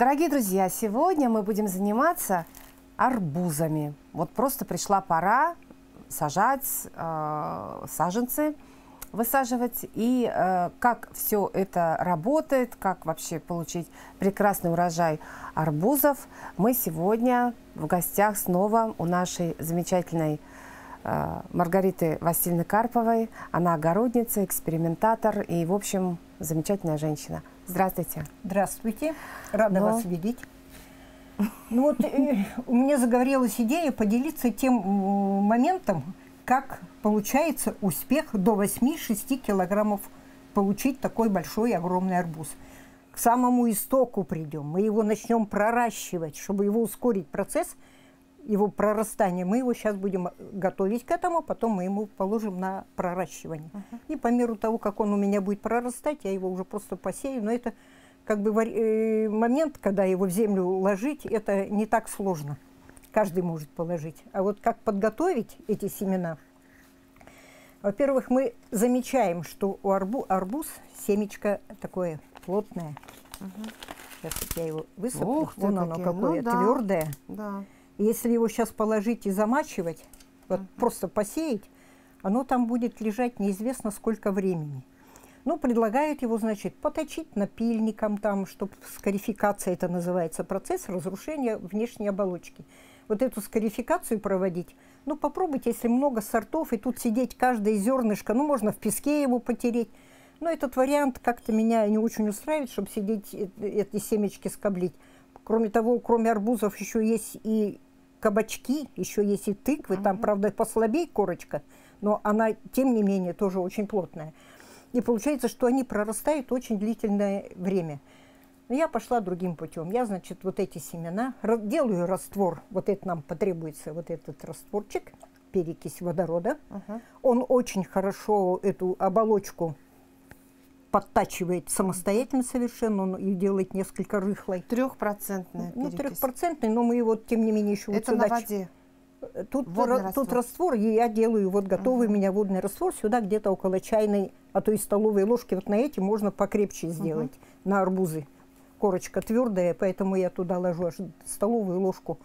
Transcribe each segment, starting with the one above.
Дорогие друзья, сегодня мы будем заниматься арбузами. Вот просто пришла пора сажать саженцы, высаживать. И как все это работает, как вообще получить прекрасный урожай арбузов, мы сегодня в гостях снова у нашей замечательной Маргариты Васильевны Карповой. Она огородница, экспериментатор и, в общем, замечательная женщина. Здравствуйте. Здравствуйте. Рада вас видеть. Ну вот, у меня загорелась идея поделиться тем моментом, как получается успех до 8-6 килограммов получить такой большой, огромный арбуз. К самому истоку придем, мы его начнем проращивать, чтобы его ускорить процесс, его прорастания. Мы его сейчас будем готовить к этому, потом мы ему положим на проращивание. И по меру того, как он у меня будет прорастать, я его уже просто посею. Но это как бы момент, когда его в землю ложить, это не так сложно. Каждый может положить. А вот как подготовить эти семена? Во-первых, мы замечаем, что у арбуз семечко такое плотное. Сейчас я его высыплю. Вон оно какое, твердое. Да. Если его сейчас положить и замачивать, вот просто посеять, оно там будет лежать неизвестно сколько времени. Ну, предлагают его, значит, поточить напильником, там, чтобы скарификация, это называется, процесс разрушения внешней оболочки. Вот эту скарификацию проводить, ну, попробуйте, если много сортов, и тут сидеть каждое зернышко, ну, можно в песке его потереть. Но этот вариант как-то меня не очень устраивает, чтобы сидеть эти семечки скоблить. Кроме того, кроме арбузов еще есть и кабачки, еще есть и тыквы, там, правда, послабее корочка, но она, тем не менее, тоже очень плотная. И получается, что они прорастают очень длительное время. Но я пошла другим путем. Я, значит, вот эти семена, делаю раствор, вот это нам потребуется, вот этот растворчик, перекись водорода. Он очень хорошо эту оболочку подтачивает самостоятельно совершенно, он ее делает несколько рыхлой. 3%. Ну, 3%, но мы его, тем не менее, еще это вот сюда... на воде? Тут раствор, и я делаю вот готовый у меня водный раствор, сюда где-то около чайной, а то и столовой ложки, вот на эти можно покрепче сделать, на арбузы. Корочка твердая, поэтому я туда ложу аж столовую ложку,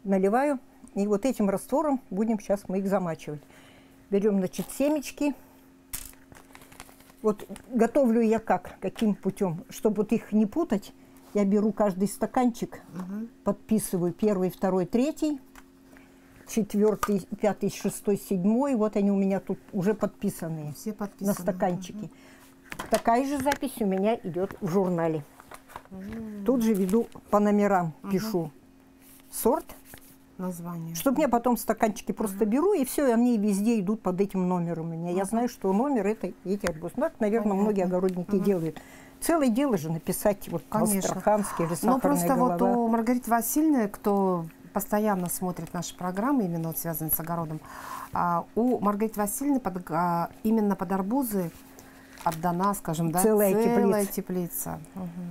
наливаю, и вот этим раствором будем сейчас мы их замачивать. Берем, значит, семечки. Вот готовлю я каким путем, чтобы вот их не путать, я беру каждый стаканчик, подписываю 1, 2, 3, 4, 5, 6, 7, вот они у меня тут уже подписанные. Все подписаны. На стаканчике. Такая же запись у меня идет в журнале. Тут же веду по номерам, пишу сорт, название. Чтобы мне потом стаканчики просто беру, и все, они везде идут под этим номером у меня. Я знаю, что номер это эти арбузы. Ну, так, наверное, многие огородники делают. Целое дело же написать вот астраханский или сахарная голова. Ну, просто вот у Маргариты Васильевны, кто постоянно смотрит наши программы, именно вот связанные с огородом, у Маргариты Васильевны именно под арбузы отдана, скажем, да, целая теплица.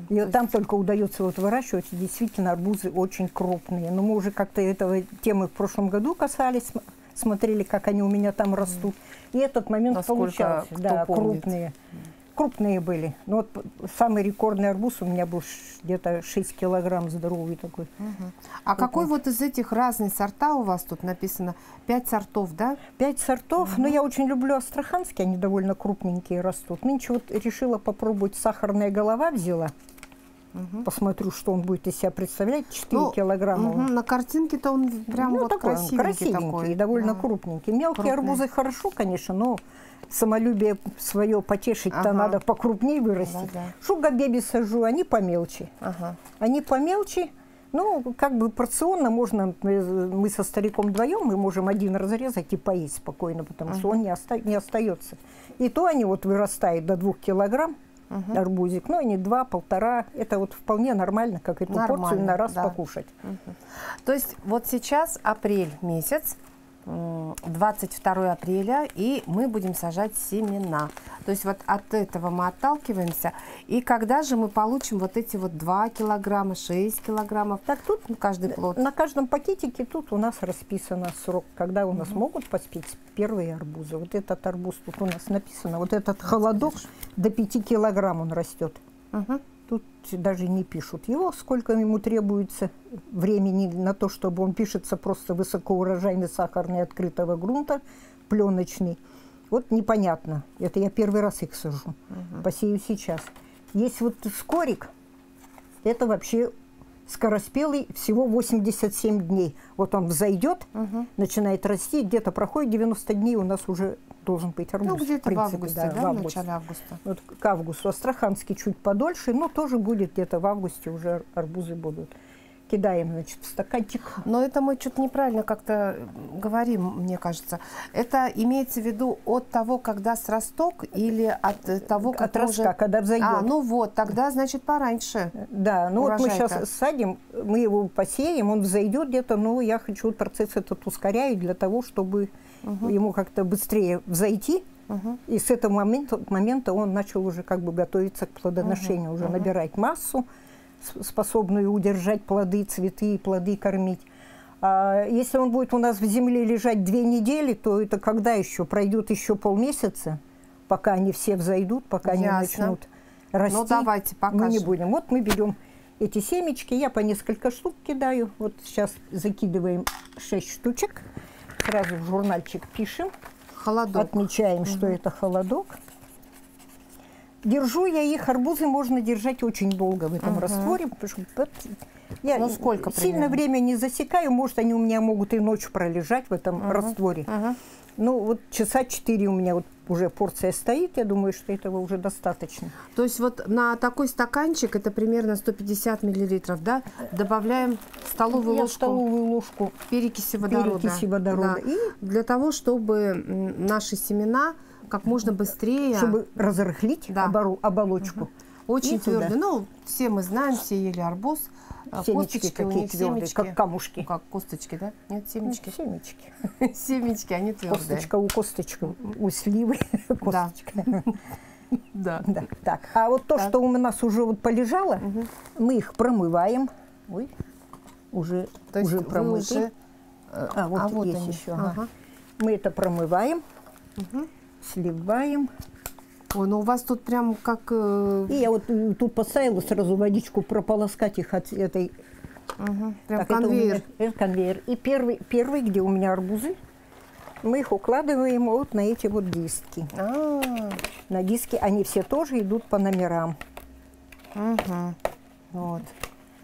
И там только удается вот выращивать, и действительно арбузы очень крупные. Но мы уже как-то этого темы в прошлом году касались, смотрели, как они у меня там растут. И этот момент получался, да, крупные. Крупные были. Но вот самый рекордный арбуз у меня был где-то 6 килограмм, здоровый такой. А какой вот из этих разные сорта у вас тут написано? 5 сортов, да? 5 сортов. Но я очень люблю астраханские, они довольно крупненькие растут. Нынче вот решила попробовать сахарная голова, взяла. Посмотрю, что он будет из себя представлять. 4 килограмма. На картинке-то он прям вот такой, красивенький такой. И довольно крупненький. Мелкие арбузы хорошо, конечно, но самолюбие свое потешить-то надо покрупнее вырастить. Шуга-беби сажу, они помелче. Они помелче, ну, как бы порционно можно, мы со стариком вдвоем, мы можем один разрезать и поесть спокойно, потому что он не остается. И то они вот вырастают до 2 килограмм, арбузик, ну, они 2-1,5, это вот вполне нормально, как эту порцию на раз покушать. То есть вот сейчас апрель месяц, 22 апреля, и мы будем сажать семена. То есть вот от этого мы отталкиваемся. И когда же мы получим вот эти вот 2 килограмма, 6 килограммов? Так тут каждый плод. На каждом пакетике тут у нас расписано срок, когда у нас могут поспеть первые арбузы. Вот этот арбуз тут у нас написано, вот этот холодок до 5 килограмм он растет. Тут даже не пишут его, сколько ему требуется времени на то, чтобы он пишется просто высокоурожайный сахарный открытого грунта, пленочный. Вот непонятно. Это я первый раз их сажу. Посею сейчас. Есть вот скорик. Это вообще скороспелый, всего 87 дней. Вот он взойдет, начинает расти, где-то проходит 90 дней, у нас уже должен быть арбуз. Ну, где-то в августе, да, в в начале августа. Вот к августу. Астраханский чуть подольше, но тоже будет где-то в августе уже арбузы будут. Кидаем, значит, в стаканчик. Но это мы что-то неправильно как-то говорим, мне кажется. Это имеется в виду от того, когда срасток, или от того, как от ростка, когда взойдет. А, ну вот, тогда, значит, пораньше. Да, ну вот мы урожай-то. сейчас садим, мы его посеем, он взойдет где-то, но я хочу процесс этот ускоряю для того, чтобы ему как-то быстрее взойти. И с этого момента он начал уже как бы готовиться к плодоношению, уже набирать массу, способную удержать плоды, цветы и плоды кормить. А если он будет у нас в земле лежать 2 недели, то это когда еще? Пройдет еще полмесяца, пока они все взойдут, пока они начнут расти. Ну, давайте покажем. Мы не будем. Вот мы берем эти семечки, я по несколько штук кидаю. Вот сейчас закидываем 6 штучек. Сразу в журнальчик пишем. Холодок. Отмечаем, что это холодок. Держу я их, арбузы можно держать очень долго в этом растворе. Потому что я ну, сколько сильно время не засекаю, может, они у меня могут и ночью пролежать в этом растворе. Ну, вот часа 4 у меня вот уже порция стоит, я думаю, что этого уже достаточно. То есть вот на такой стаканчик, это примерно 150 миллилитров, да, добавляем столовую ложку перекиси водорода. Да. И для того, чтобы наши семена как можно быстрее... Чтобы разрыхлить оболочку. Очень твердый. Ну, все мы знаем, все ели арбуз. Семечки у них твердые, как камушки. Как косточки, да? Нет, семечки. Семечки. Семечки, они твердые. Косточка у косточки, у сливы косточка. Да. Так, а вот то, что у нас уже вот полежало, мы их промываем. Ой, уже промыты. Вот есть еще. Мы это промываем. Сливаем. Ой, ну у вас тут прям как... И я вот тут поставила сразу водичку прополоскать их от этой... Прям так, конвейер. Это конвейер. И первый, где у меня арбузы, мы их укладываем вот на эти вот диски. На диски они все тоже идут по номерам. Вот.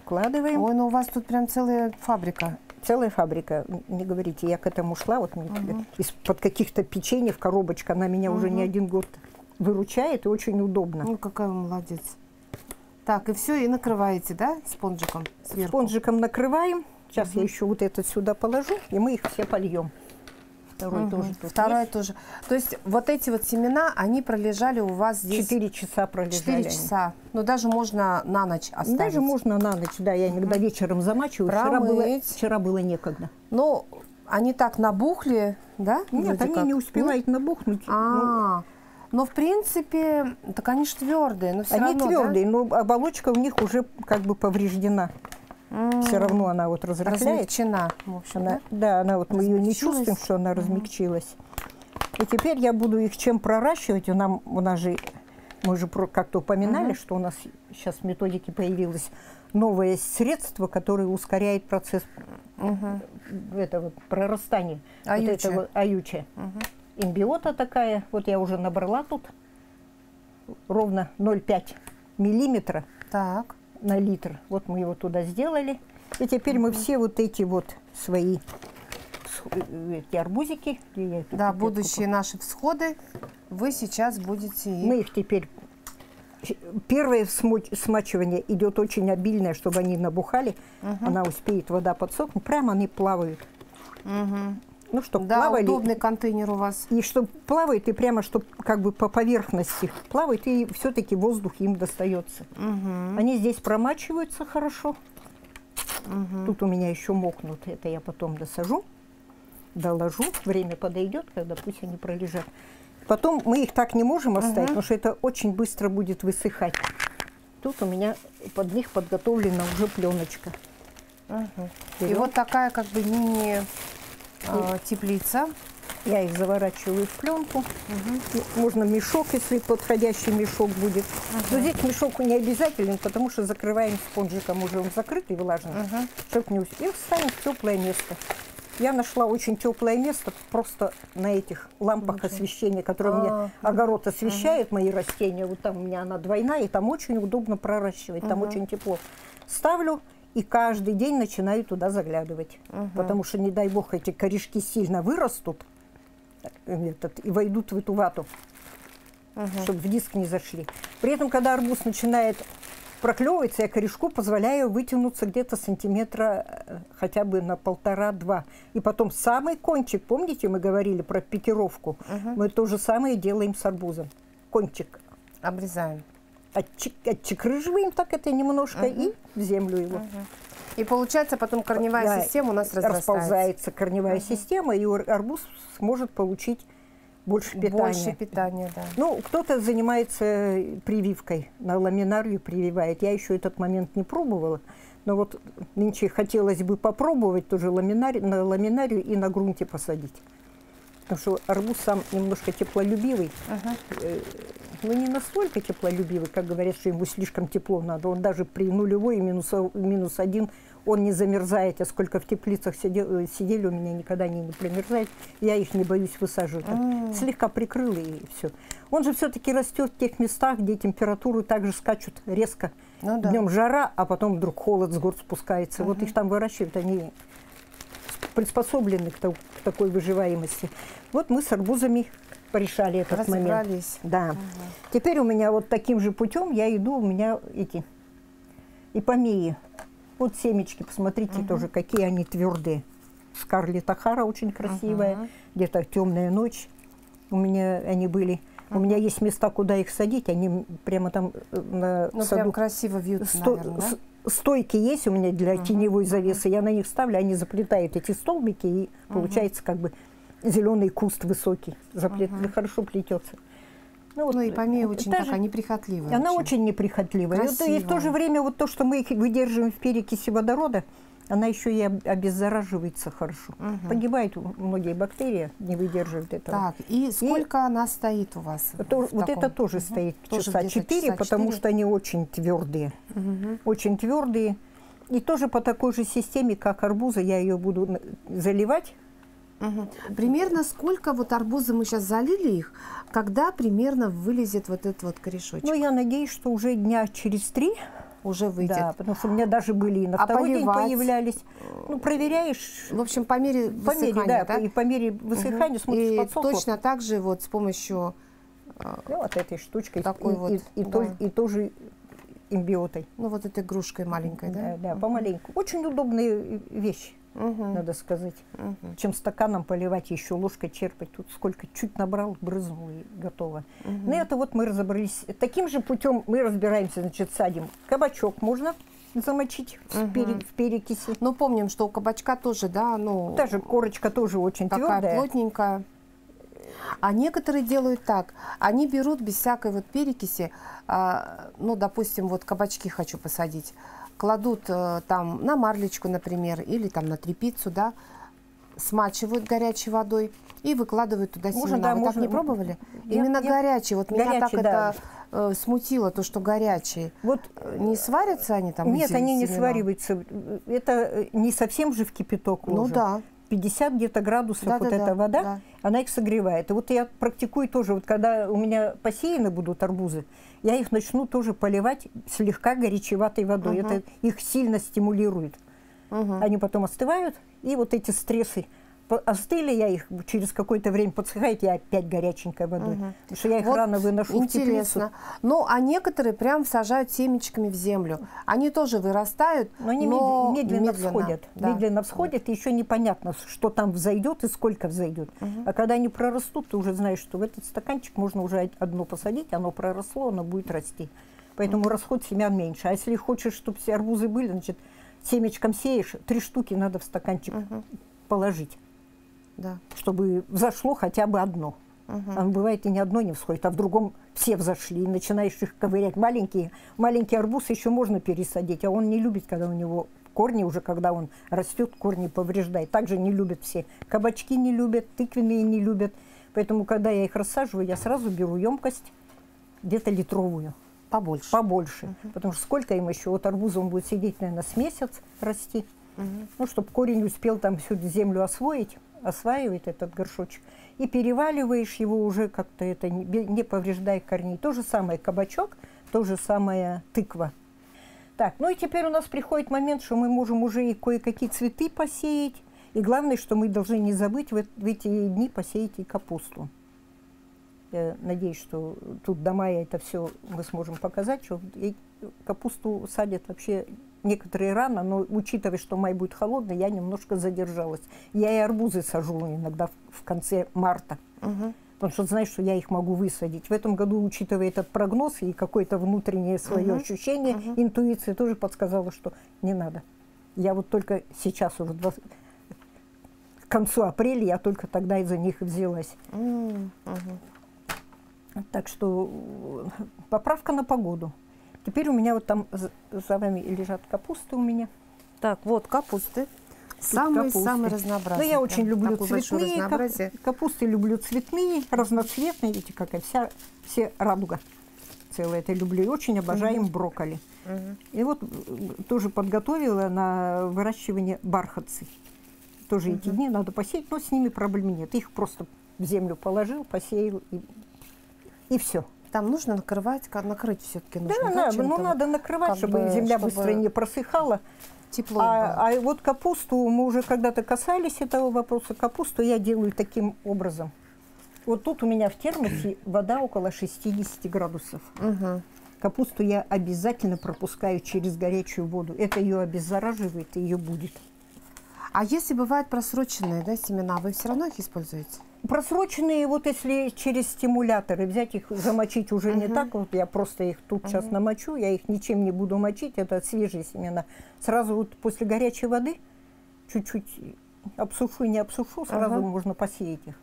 Укладываем. Ой, ну у вас тут прям целая фабрика. Целая фабрика. Не говорите, я к этому шла, вот из-под каких-то печеньев коробочка, она меня уже не 1 год выручает и очень удобно. Ну, какая вы молодец. Так, и все, и накрываете, да, спонжиком сверху? Спонжиком накрываем. Сейчас я еще вот этот сюда положу, и мы их все польем. Второй тоже тут Вторая есть. тоже. То есть вот эти вот семена, они пролежали у вас здесь... 4 часа пролежали. 4 часа. Ну, даже можно на ночь оставить. Даже можно на ночь, да. Я иногда вечером замачиваю. Вчера было некогда. Ну, они так набухли, да? Нет, они не успевают набухнуть. Но, в принципе, так они же твердые. Но все они равно, твердые, но оболочка у них уже как бы повреждена. Все равно она вот разрыхляет. Размягчена, в общем, да, она вот мы ее не чувствуем, что она размягчилась. И теперь я буду их чем проращивать. У нас же, мы же как-то упоминали, что у нас сейчас в методике появилось новое средство, которое ускоряет процесс этого прорастания. Аютче. Имбиота такая, вот я уже набрала тут ровно 0,5 миллиметра на литр. Вот мы его туда сделали. И теперь мы все вот эти вот свои эти арбузики. Да, будущие наши всходы вы сейчас будете... Мы их теперь... Первое смачивание идет очень обильное, чтобы они набухали. Она успеет, вода подсохнуть. Прямо они плавают. Ну, чтобы плавали. Удобный контейнер у вас. И чтобы плавает, и прямо, чтобы как бы по поверхности плавает, и все-таки воздух им достается. Они здесь промачиваются хорошо. Тут у меня еще мокнут. Это я потом досажу, доложу. Время подойдет, когда пусть они пролежат. Потом мы их так не можем оставить, потому что это очень быстро будет высыхать. Тут у меня под них подготовлена уже пленочка. И вот такая как бы мини-теплица. Я их заворачиваю в пленку. Можно мешок, если подходящий мешок будет. Но здесь мешок не обязателен, потому что закрываем спонжиком, уже он закрытый, влажный, чтобы не и ставим в теплое место. Я нашла очень теплое место просто на этих лампах освещения, которые мне огород освещает, мои растения. Вот там у меня она двойная, и там очень удобно проращивать, там очень тепло. Ставлю и каждый день начинаю туда заглядывать. Потому что, не дай бог, эти корешки сильно вырастут и войдут в эту вату, чтобы в диск не зашли. При этом, когда арбуз начинает проклевывается, я корешку позволяю вытянуться где-то сантиметра хотя бы на 1,5-2. И потом самый кончик, помните, мы говорили про пикировку? Мы то же самое делаем с арбузом. Кончик обрезаем. Отчекрыживаем так это немножко и в землю его. И получается потом корневая система у нас расползается корневая система, и арбуз сможет получить больше питания. Больше питания, да. Ну, кто-то занимается прививкой, на ламинарию прививает. Я еще этот момент не пробовала, но вот нынче хотелось бы попробовать тоже на ламинарию и на грунте посадить. Потому что арбуз сам немножко теплолюбивый. Но не настолько теплолюбивый, как говорят, что ему слишком тепло надо. Он даже при нулевой и -1 он не замерзает. Я сколько в теплицах сидели, у меня никогда они не примерзают. Я их не боюсь высаживать. Слегка прикрыла и все. Он же все-таки растет в тех местах, где температуры также скачут резко. Днем жара, а потом вдруг холод с гор спускается. Вот их там выращивают, они приспособлены к такой выживаемости. Вот мы с арбузами порешали этот момент. Да. Теперь у меня вот таким же путем я иду, у меня эти ипомеи. Вот семечки, посмотрите тоже, какие они твердые. Скарлетт Охара очень красивая, где-то темная ночь у меня они были. У меня есть места, куда их садить, они прямо там на саду. Прям красиво вьются, наверное, да? Стойки есть у меня для теневой завесы, я на них ставлю, они заплетают эти столбики, и получается как бы зеленый куст высокий, хорошо плетется. Ну и помея очень такая неприхотливая. Она очень неприхотливая. И в то же время вот то, что мы их выдерживаем в перекиси водорода, она еще и обеззараживается хорошо. Погибают многие бактерии, не выдерживают этого. Так, и сколько она стоит у вас? Вот это тоже стоит часа 4, потому что они очень твердые. Очень твердые. И тоже по такой же системе, как арбузы, я ее буду заливать. Примерно сколько вот арбузы мы сейчас залили их, когда примерно вылезет вот этот вот корешочек? Ну, я надеюсь, что уже дня через 3 уже выйдет. Да, потому что у меня даже были и на второй день появлялись. Ну, проверяешь. В общем, по мере высыхания, да? И по мере высыхания смотришь, подсохло. И точно так же вот с помощью вот этой штучкой такой и тоже имбиотой. Ну, вот этой игрушкой маленькой, да? Да, помаленьку. Очень удобная вещь. Надо сказать, чем стаканом поливать, еще ложкой черпать. Тут сколько чуть набрал, брызнул и готово. Ну это вот мы разобрались. Таким же путем мы разбираемся, значит, садим кабачок можно замочить в перекиси. Ну помним, что у кабачка тоже, да, ну... Даже корочка тоже очень такая твердая. Плотненькая. А некоторые делают так, они берут без всякой вот перекиси, ну, допустим, вот кабачки хочу посадить, кладут там на марлечку, например, или там на тряпицу, да, смачивают горячей водой и выкладывают туда семена. Да, вы так не пробовали? Именно горячий. Вот горячий, меня так да. Это смутило, то, что горячие. Вот не сварятся они там? Нет, они не свариваются. Это не совсем же в кипяток ложим. Ну да. 50 где-то градусов эта вода, она их согревает. И вот я практикую тоже, вот когда у меня посеяны будут арбузы, я их начну тоже поливать слегка горячеватой водой. Это их сильно стимулирует. Они потом остывают, и вот эти стрессы остыли, я их через какое-то время подсыхает, я опять горяченькой водой. Потому что я их вот рано выношу в теплицу. Ну, а некоторые прям сажают семечками в землю. Они тоже вырастают, но они медленно всходят. Да. Медленно всходят, и еще непонятно, что там взойдет и сколько взойдет. А когда они прорастут, ты уже знаешь, что в этот стаканчик можно уже одно посадить, оно проросло, оно будет расти. Поэтому расход семян меньше. А если хочешь, чтобы все арбузы были, значит, семечком сеешь, 3 штуки надо в стаканчик положить. Да. Чтобы взошло хотя бы одно. А бывает и ни одно не всходит, а в другом все взошли. И начинаешь их ковырять. Маленький арбуз еще можно пересадить, а он не любит, когда у него корни уже, когда он растет, корни повреждает. Также не любят все. Кабачки не любят, тыквенные не любят. Поэтому, когда я их рассаживаю, я сразу беру емкость где-то литровую. Побольше. Побольше. Потому что сколько им еще? Вот арбуз он будет сидеть, наверное, с месяц расти. Ну, чтобы корень успел там всю землю освоить, осваивает этот горшочек. И переваливаешь его уже как-то, это не повреждая корней. То же самое кабачок, то же самое тыква. Так, ну и теперь у нас приходит момент, что мы можем уже и кое-какие цветы посеять. И главное, что мы должны не забыть в эти дни посеять и капусту. Я надеюсь, что тут до мая это все мы сможем показать, что капусту садят вообще некоторые рано, но учитывая, что май будет холодный, я немножко задержалась. Я и арбузы сажу иногда в конце марта, потому что знаю, что я их могу высадить. В этом году, учитывая этот прогноз и какое-то внутреннее свое ощущение, интуиция тоже подсказала, что не надо. Я вот только сейчас уже к концу апреля я только тогда из-за них взялась. Так что поправка на погоду. Теперь у меня вот там за вами лежат капусты у меня. Так, вот капусты. Самые разнообразные. Ну, я очень люблю цветные капусты, люблю цветные, разноцветные. Видите, какая все радуга целая. Это люблю и очень обожаем брокколи. И вот тоже подготовила на выращивание бархатцы. Тоже эти дни надо посеять, но с ними проблем нет. Их просто в землю положил, посеял и все. Там нужно накрыть все-таки нужно. Да, ну надо накрывать, чтобы земля быстро не просыхала. Тепло. А вот капусту, мы уже когда-то касались этого вопроса, капусту я делаю таким образом. Вот тут у меня в термосе вода около 60 градусов. Капусту я обязательно пропускаю через горячую воду. Это ее обеззараживает, и ее будет. А если бывают просроченные, да, семена, вы все равно их используете? Просроченные, вот если через стимуляторы взять их, замочить уже не так, вот я просто их тут сейчас намочу, я их ничем не буду мочить, это свежие семена. Сразу вот после горячей воды чуть-чуть обсушу и не обсушу, сразу можно посеять их.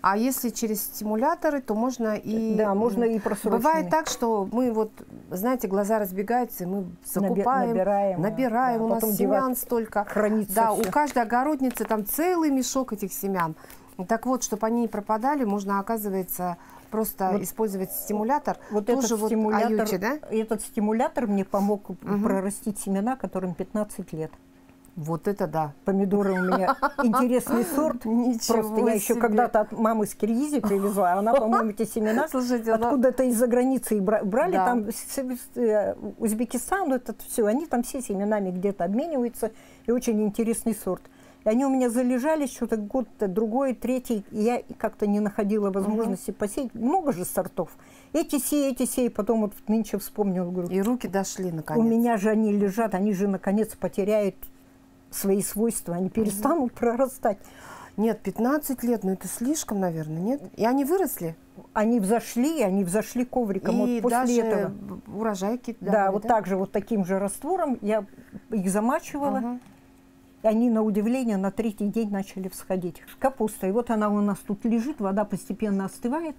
А если через стимуляторы, то можно и... Да, можно и просроченные. Бывает так, что мы вот, знаете, глаза разбегаются, и мы закупаем, набираем, у нас семян столько. Хранится да, всё. У каждой огородницы там целый мешок этих семян. Так вот, чтобы они не пропадали, можно, оказывается, просто использовать стимулятор. Вот тоже этот вот стимулятор, аючи, да? Этот стимулятор мне помог прорастить семена, которым 15 лет. Вот это да. Помидоры у меня интересный сорт. Просто я еще когда-то от мамы с Киргизии привезла, а она, по-моему, эти семена откуда-то из-за границы брали. Там Узбекистан, это все, они там все семенами где-то обмениваются. И очень интересный сорт. И они у меня залежались что-то год, другой, третий. И я как-то не находила возможности посеять. Много же сортов. Эти сей, потом вот нынче вспомнила. Говорю, и руки дошли наконец. У меня же они лежат, они же наконец потеряют свои свойства, они перестанут прорастать. Нет, 15 лет, ну это слишком, наверное, нет? И они выросли? Они взошли ковриком. И вот после даже этого. Урожайки давали, да, вот так же, вот таким же раствором я их замачивала. И они, на удивление, на третий день начали всходить. Капуста. И вот она у нас тут лежит, вода постепенно остывает.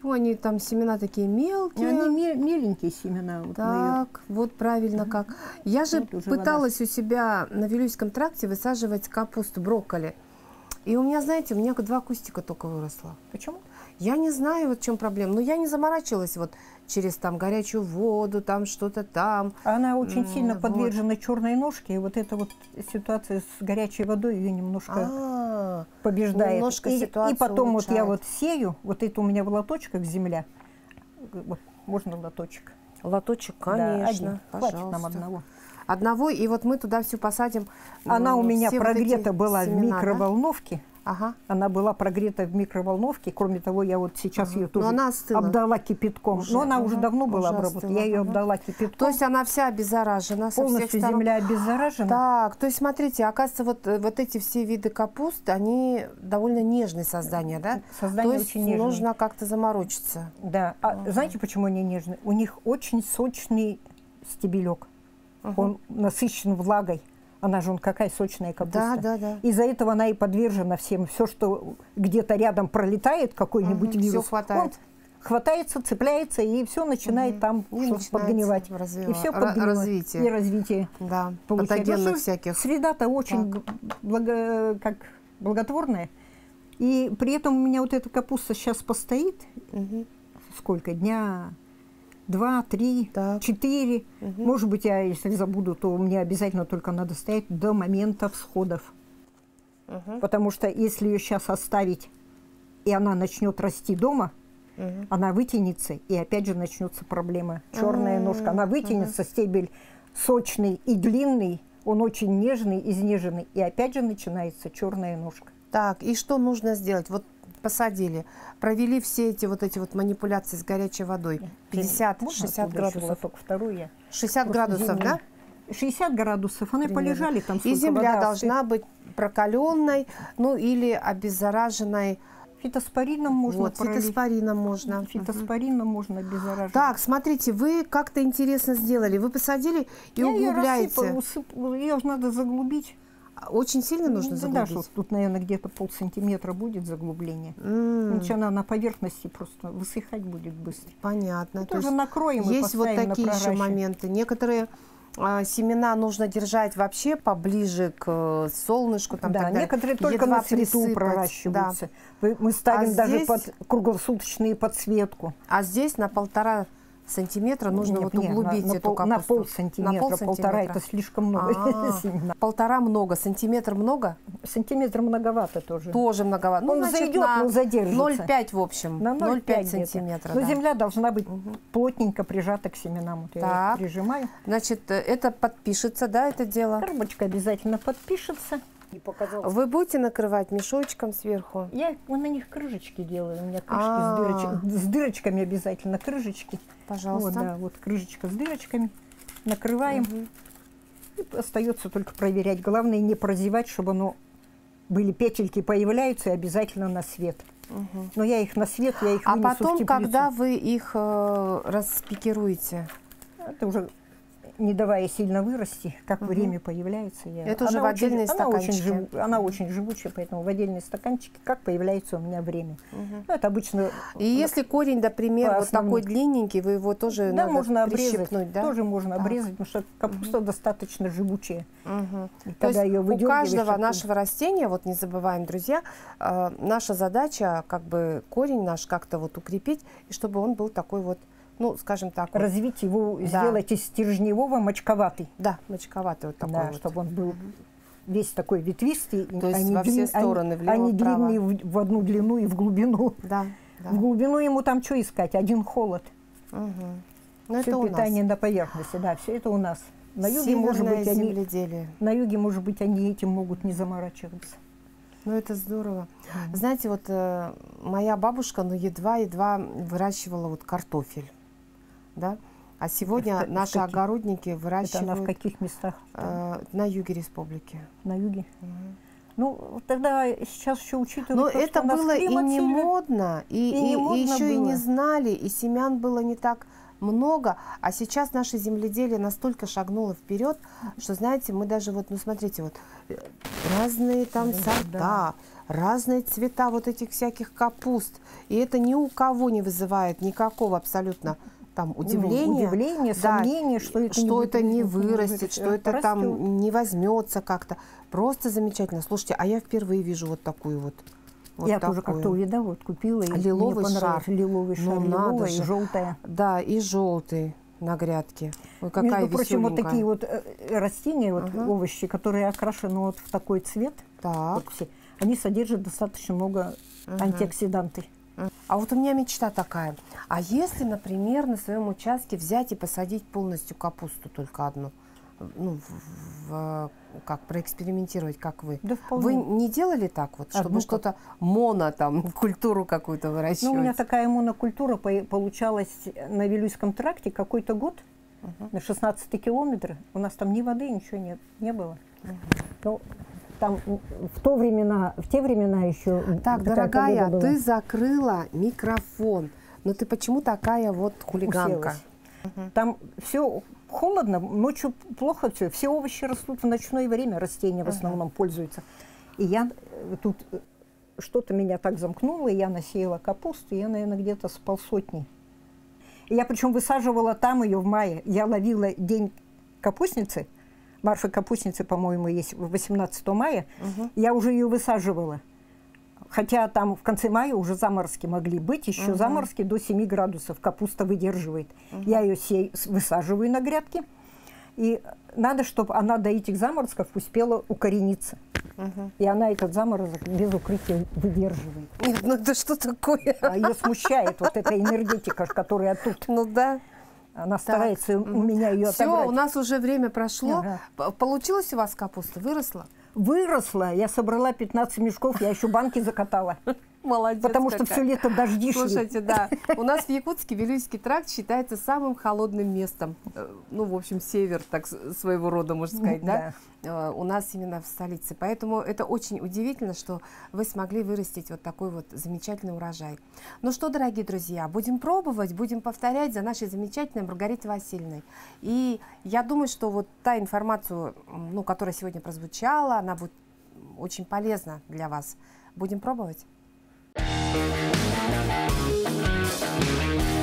Они там семена такие мелкие. Они меленькие семена. Вот так, вот правильно как. Я же пыталась у себя на Вилюйском тракте высаживать капусту, брокколи. И у меня, знаете, у меня 2 кустика только выросло. Почему? Я не знаю, вот в чем проблема. Но я не заморачивалась вот через там горячую воду, там что-то там. Она очень сильно подвержена черной ножке. И вот эта вот ситуация с горячей водой ее немножко побеждает. Немножко и потом улучшает. вот я вот сею, вот это у меня в лоточках земля. Вот, можно лоточек? Лоточек, конечно. Да, хватит нам одного. И вот мы туда всю посадим. Она у меня прогрета была в микроволновке. Она была прогрета в микроволновке. Кроме того, я вот сейчас ее тоже обдала кипятком. Но она уже давно была обработана. Я ее обдала кипятком. То есть она вся обеззаражена. Полностью земля обеззаражена. Так, то есть смотрите, оказывается, вот эти все виды капуст, они довольно нежные создания, да? Создание очень нежное. Нужно как-то заморочиться. Да. Знаете, почему они нежные? У них очень сочный стебелек. Он насыщен влагой. Она же какая сочная капуста. Да. Из-за этого она и подвержена всем. Все, что где-то рядом пролетает, какой-нибудь вирус, все хватает. он хватается, цепляется, и все начинает там подгнивать. И все развитие. И развитие. Да, Получается. патогенных всяких. Среда-то очень благотворная. И при этом у меня вот эта капуста сейчас постоит. Сколько? Дня 2, 3, 4. Может быть, я, если забуду, то мне обязательно только надо стоять до момента всходов. Потому что если ее сейчас оставить, и она начнет расти дома, она вытянется, и опять же начнется проблема. Черная ножка, она вытянется, стебель сочный и длинный, он очень нежный, изнеженный, и опять же начинается черная ножка. Так, и что нужно сделать? Вот посадили, провели все эти вот манипуляции с горячей водой. 50-60 градусов. Только вторую я. 60 градусов, да? 60 градусов, они полежали там. И земля должна быть прокаленной, ну или обеззараженной. Фитоспорином можно вот, фитоспорином можно. Фитоспорином можно обеззараживать. Так, смотрите, вы как-то интересно сделали. Вы посадили и углубляете. Ее надо заглубить. Очень сильно нужно заглубить? Да, тут, наверное, где-то полсантиметра будет заглубление. Иначе она на поверхности просто высыхать будет быстро. Понятно. Тоже накроем и есть вот такие еще моменты. Некоторые семена нужно держать вообще поближе к солнышку. Там, да, некоторые только на свету проращиваются. Да. Мы ставим даже здесь... под круглосуточную подсветку. А здесь на 1,5 сантиметра нужно углубить эту капусту. На полсантиметра, полтора это слишком много. 1,5 много, сантиметр много? Сантиметр многовато тоже. Тоже многовато. Он зайдет, но задержится. 0,5 в общем. На 0,5 сантиметра. Но земля должна быть плотненько прижата к семенам. Вот я их прижимаю. Значит, это подпишется, да, это дело? Коробочка обязательно подпишется. Вы будете накрывать мешочком сверху? Я на них крышечки делаю. У меня крышки с дырочками обязательно. Крышечки. Пожалуйста. Вот, да, вот крышечка с дырочками. Накрываем. И остается только проверять. Главное не прозевать, чтобы были петельки появляются и обязательно на свет. Но я их на свет, я их вынесу в теплицу. А потом, когда вы их распикируете? Это уже не давая сильно вырасти, как время появляется. Это уже в отдельные стаканчики. Она очень живучая, поэтому в отдельные стаканчики, как появляется у меня время. Это обычно... И если корень, например, вот такой длинненький, вы его тоже надо можно прищипнуть, обрезать, да? Тоже можно обрезать, потому что капуста достаточно живучая. То есть у каждого нашего растения, вот не забываем, друзья, наша задача, как бы корень наш как-то вот укрепить, и чтобы он был такой вот, ну, скажем так. Развить его, сделать из стержневого мочковатый. Да, мочковатый вот такой. Да, вот. Чтобы он был весь такой ветвистый. То есть во все стороны, влево, они длинные в одну длину и в глубину. Да, да. В глубину ему там что искать? Один холод. Ну, все это питание на поверхности, да, все это у нас. На юге, на юге, может быть, они этим могут не заморачиваться. Ну, это здорово. Знаете, вот моя бабушка, едва-едва выращивала вот картофель. Да? А сегодня наши огородники выращивают... Это она в каких местах? На юге республики. На юге? Ну, тогда сейчас еще учитывая... Но это было и не модно, и еще и не знали, и семян было не так много. А сейчас наше земледелие настолько шагнуло вперед, что, знаете, мы даже вот, ну, смотрите, вот разные там сорта, разные цвета вот этих всяких капуст. И это ни у кого не вызывает никакого абсолютно там удивления, сомнения, что это не вырастет, что это там не возьмется как-то. Просто замечательно. Слушайте, а я впервые вижу вот такую вот. Я тоже как-то увидела, вот купила. Лиловый шар. Лиловый шар, лиловая и желтая. Да, и желтый на грядке. Ой, какая Между прочим, вот такие вот растения, вот овощи, которые окрашены вот в такой цвет, вот все, они содержат достаточно много антиоксидантов. А вот у меня мечта такая. А если, например, на своем участке взять и посадить полностью капусту только одну? Ну, как проэкспериментировать, как вы? Да, вы не делали так вот, чтобы что-то культуру какую-то выращивать? Ну, у меня такая монокультура получалась на Вилюйском тракте какой-то год, на 16-й километр. У нас там ни воды, ничего не было. Но там в те времена еще... Так, дорогая, ты закрыла микрофон, но ты почему такая вот хулиганка? Там все холодно, ночью плохо все овощи растут в ночное время, растения в основном пользуются. И я тут что-то меня так замкнуло, и я насеяла капусту, я, наверное, где-то с полсотни. И я причем высаживала там ее в мае. Я ловила день капустницы, марша капустницы, по-моему, есть 18 мая, я уже ее высаживала. Хотя там в конце мая уже заморозки могли быть, еще заморозки до 7 градусов капуста выдерживает. Я ее высаживаю на грядке, и надо, чтобы она до этих заморозков успела укорениться. И она этот заморозок без укрытия выдерживает. Нет, ну это что такое? А ее смущает вот эта энергетика, которая тут. Ну да. Она старается у меня ее отобрать. Все, у нас уже время прошло. Получилось у вас капуста? Выросла? Выросла. Я собрала 15 мешков, я еще банки закатала. Молодец. Потому что все лето дожди шли. Слушайте, да, у нас в Якутске Вилюйский тракт считается самым холодным местом. Ну, в общем, север, так своего рода, можно сказать, да? У нас именно в столице. Поэтому это очень удивительно, что вы смогли вырастить вот такой вот замечательный урожай. Ну что, дорогие друзья, будем пробовать, будем повторять за нашей замечательной Маргаритой Васильевной. И я думаю, что вот та информация, ну, которая сегодня прозвучала, она будет очень полезна для вас. Будем пробовать? Thank you.